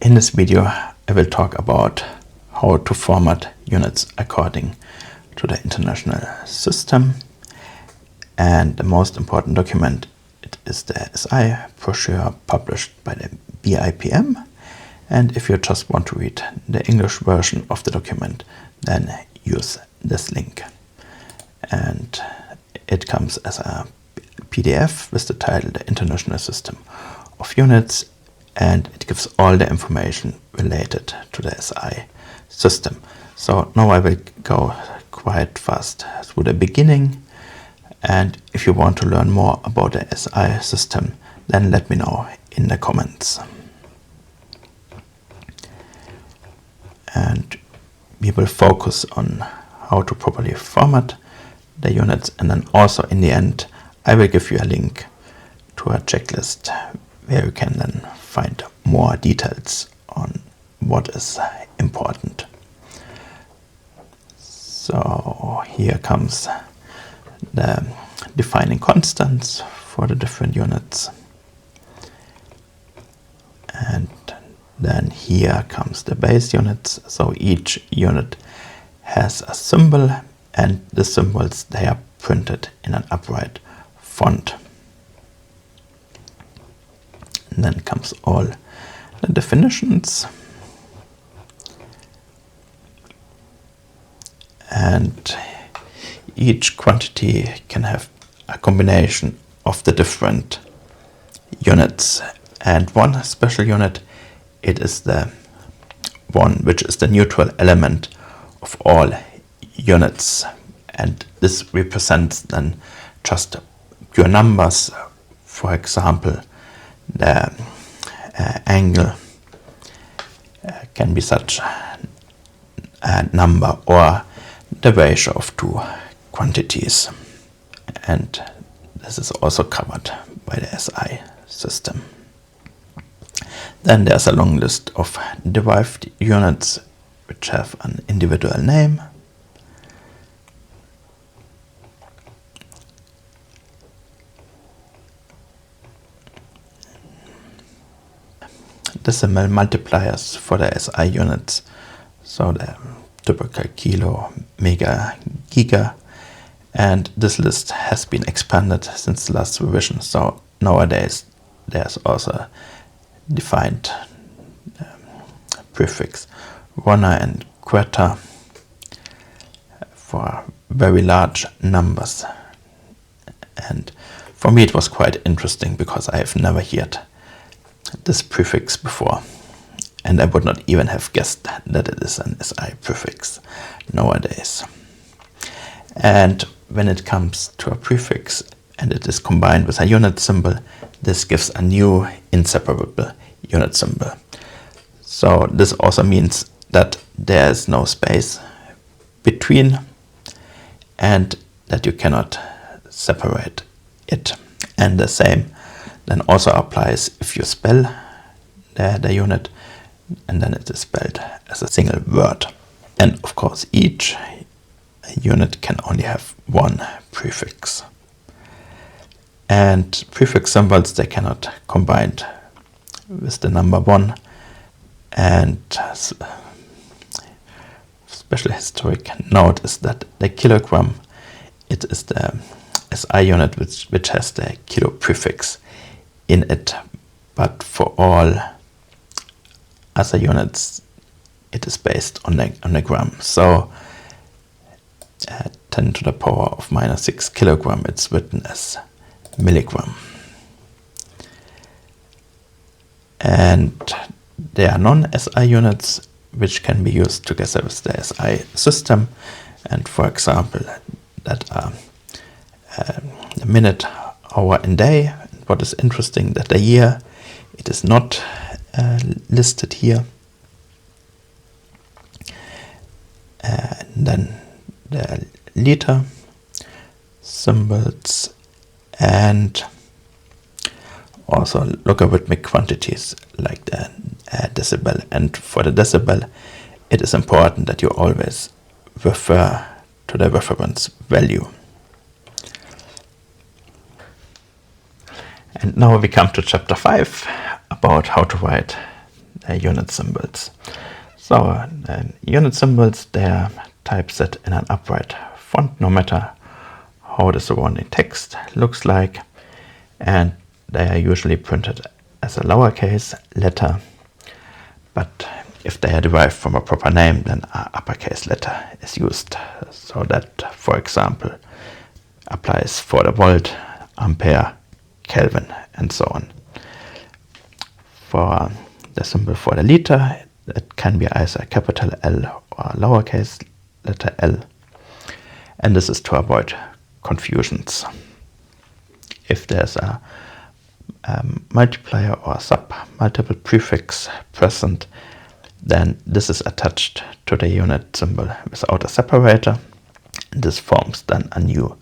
In this video, I will talk about how to format units according to the international system. And the most important document, it is the SI Brochure published by the BIPM. And if you just want to read the English version of the document, then use this link. And it comes as a PDF with the title The International System of Units, and it gives all the information related to the SI system. So now I will go quite fast through the beginning, and if you want to learn more about the SI system, then let me know in the comments. And we will focus on how to properly format the units, and then also in the end I will give you a link to a checklist where you can then find more details on what is important. So here comes the defining constants for the different units. And then here comes the base units. So each unit has a symbol, and the symbols, they are printed in an upright font. And then comes all the definitions. And each quantity can have a combination of the different units. And one special unit, it is the one which is the neutral element of all units. And this represents then just pure numbers. For example, the angle can be such a number, or the ratio of two quantities. And this is also covered by the SI system. Then there's a long list of derived units which have an individual name. Decimal multipliers for the SI units, so the typical kilo, mega, giga, and this list has been expanded since the last revision. So nowadays there's also defined prefix rona and queta for very large numbers. And for me it was quite interesting because I have never heard this prefix before, and I would not even have guessed that it is an SI prefix nowadays. And when it comes to a prefix and it is combined with a unit symbol, this gives a new inseparable unit symbol. So this also means that there is no space between and that you cannot separate it. And the same then also applies if you spell the unit, and then it is spelled as a single word. And of course each unit can only have one prefix. And prefix symbols, they cannot combine with the number 1. And special historic note is that the kilogram, it is the SI unit which has the kilo prefix in it, but for all other units it is based on the gram. So 10 to the power of minus 6 kilogram, it's written as milligram. And there are non-SI units which can be used together with the SI system, and for example that are the minute, hour and day. What is interesting, that the year, it is not listed here. And then the liter symbols, and also logarithmic quantities like the decibel. And for the decibel, it is important that you always refer to the reference value. And now we come to chapter 5 about how to write unit symbols. So unit symbols, they are typeset in an upright font, no matter how the surrounding text looks like, and they are usually printed as a lowercase letter, but if they are derived from a proper name, then an uppercase letter is used. So that, for example, applies for the volt, ampere, Kelvin, and so on. For the symbol for the liter, it can be either capital L or lowercase letter L, and this is to avoid confusions. If there's a multiplier or sub-multiple prefix present, then this is attached to the unit symbol without a separator, and this forms then a new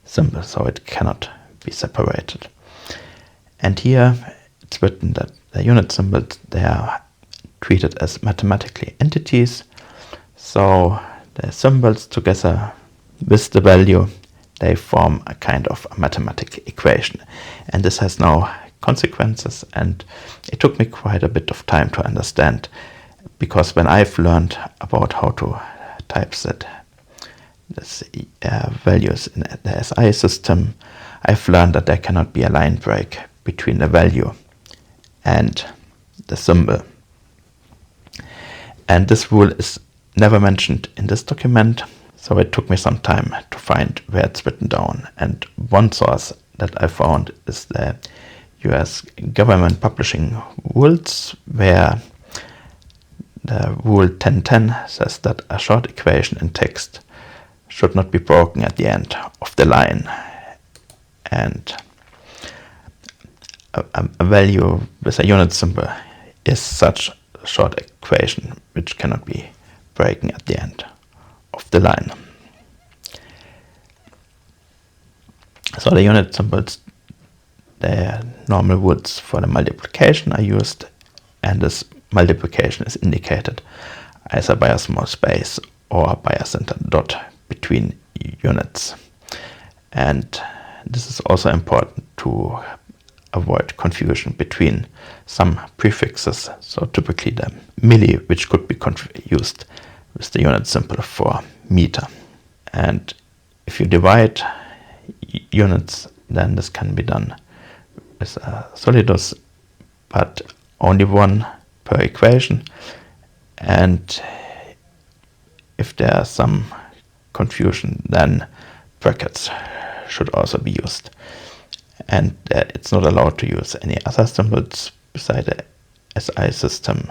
symbol, so it cannot be separated. And here it's written that the unit symbols, they are treated as mathematical entities, so the symbols together with the value, they form a kind of a mathematical equation, and this has no consequences, and it took me quite a bit of time to understand, because when I've learned about how to typeset this values in the SI system, I've learned that there cannot be a line break between the value and the symbol. And this rule is never mentioned in this document, so it took me some time to find where it's written down. And one source that I found is the US government publishing rules, where the rule 1010 says that a short equation in text should not be broken at the end of the line, and a value with a unit symbol is such a short equation which cannot be broken at the end of the line. So the unit symbols, the normal rules for the multiplication are used, and this multiplication is indicated either by a small space or by a centered dot between units. And this is also important to avoid confusion between some prefixes, so typically the milli, which could be used with the unit symbol for meter. And if you divide units, then this can be done with a solidus, but only one per equation, and if there is some confusion, then brackets should also be used, and it's not allowed to use any other symbols beside the SI system.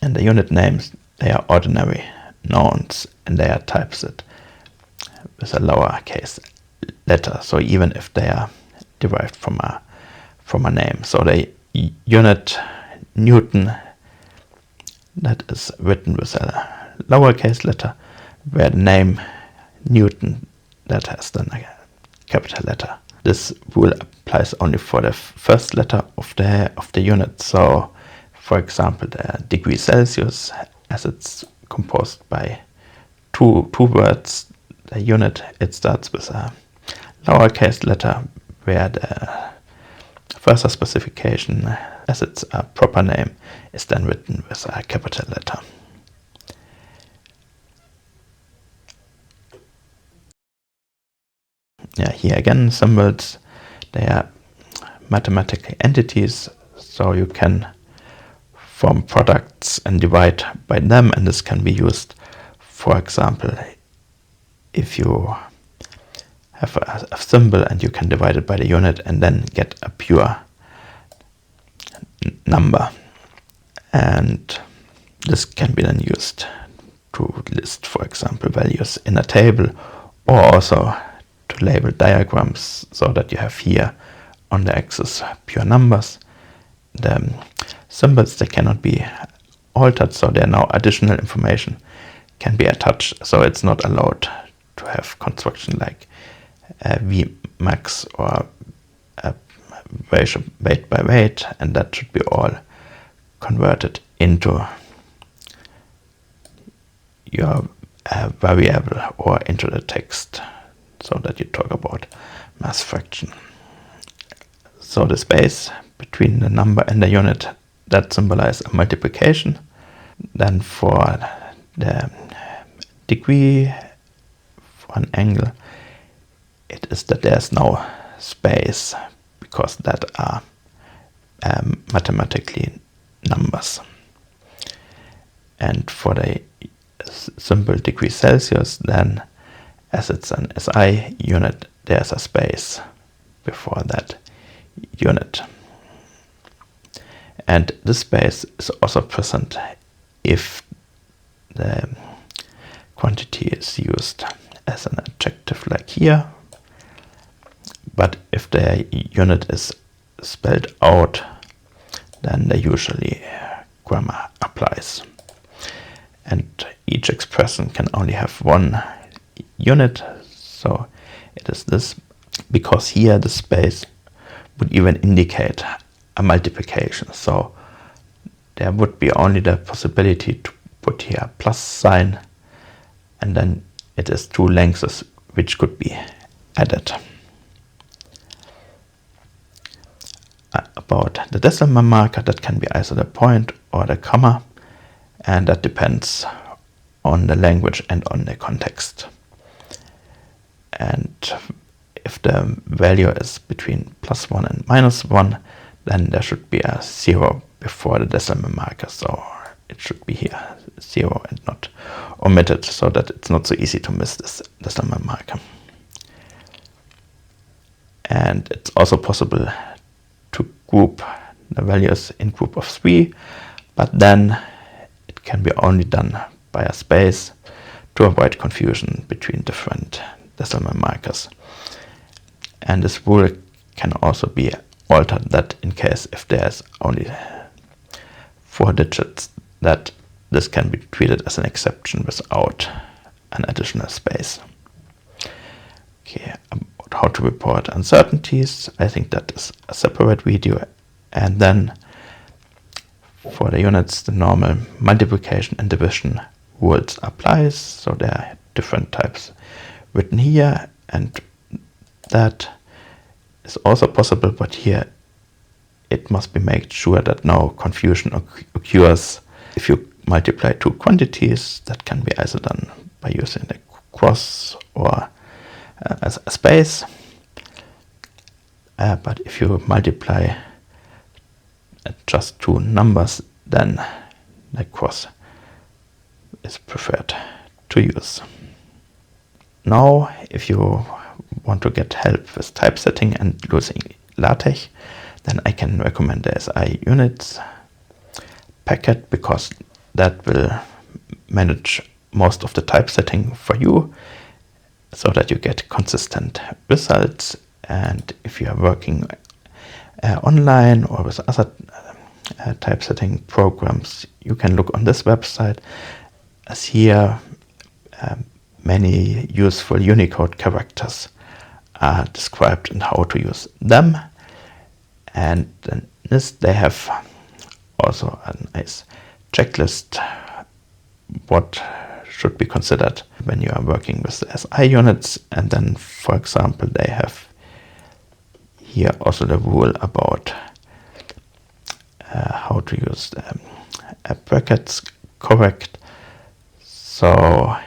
And the unit names, they are ordinary nouns, and they are typeset with a lowercase letter, so even if they are derived from a name. So the unit Newton, that is written with a lowercase letter, where the name Newton, that has then a capital letter. This rule applies only for the first letter of the unit. So, for example, the degree Celsius, as it's composed by two words, the unit, it starts with a lowercase letter, where the further specification, as it's a proper name, is then written with a capital letter. Yeah, here again, symbols, they are mathematical entities, so you can form products and divide by them, and this can be used, for example, if you have a symbol and you can divide it by the unit and then get a pure number, and this can be then used to list, for example, values in a table, or also to label diagrams, so that you have here on the axis pure numbers. The symbols, they cannot be altered, so there now additional information can be attached, so it's not allowed to have construction like V max or ratio weight by weight, and that should be all converted into your variable or into the text, so that you talk about mass fraction. So the space between the number and the unit that symbolize a multiplication. Then for the degree for an angle, it is that there's no space, because that are mathematically numbers. And for the symbol degree Celsius, then as it's an SI unit, there's a space before that unit. And this space is also present if the quantity is used as an adjective like here. But if the unit is spelled out, then the usually grammar applies. And each expression can only have one unit, so it is this, because here the space would even indicate a multiplication. So there would be only the possibility to put here a plus sign, and then it is two lengths which could be added. About the decimal marker, that can be either the point or the comma, and that depends on the language and on the context. And if the value is between +1 and -1, then there should be a 0 before the decimal marker, so it should be here 0 and not omitted, so that it's not so easy to miss this decimal marker. And it's also possible to group the values in group of 3, but then it can be only done by a space to avoid confusion between different decimal markers. And this rule can also be altered, that in case if there's only 4 digits, that this can be treated as an exception without an additional space. Okay, about how to report uncertainties, I think that is a separate video. And then for the units, the normal multiplication and division rules applies, so there are different types written here, and that is also possible, but here it must be made sure that no confusion occurs. If you multiply two quantities, that can be either done by using the cross or as a space. But if you multiply just two numbers, then the cross is preferred to use. Now, if you want to get help with typesetting and using LaTeX, then I can recommend the siunitx packet, because that will manage most of the typesetting for you, so that you get consistent results. And if you are working online or with other typesetting programs, you can look on this website, as here many useful Unicode characters are described and how to use them. And then they have also a nice checklist what should be considered when you are working with the SI units. And then, for example, they have here also the rule about how to use brackets correct. So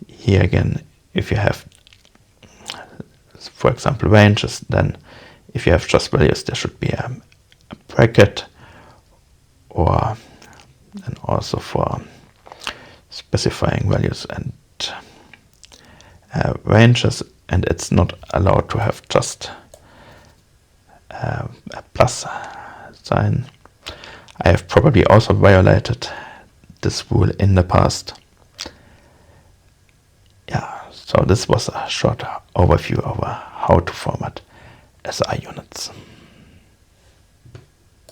here again, if you have, for example, ranges, then if you have just values, there should be a bracket, or then also for specifying values and ranges, and it's not allowed to have just a plus sign. I have probably also violated this rule in the past. Yeah, so this was a short overview over how to format SI units.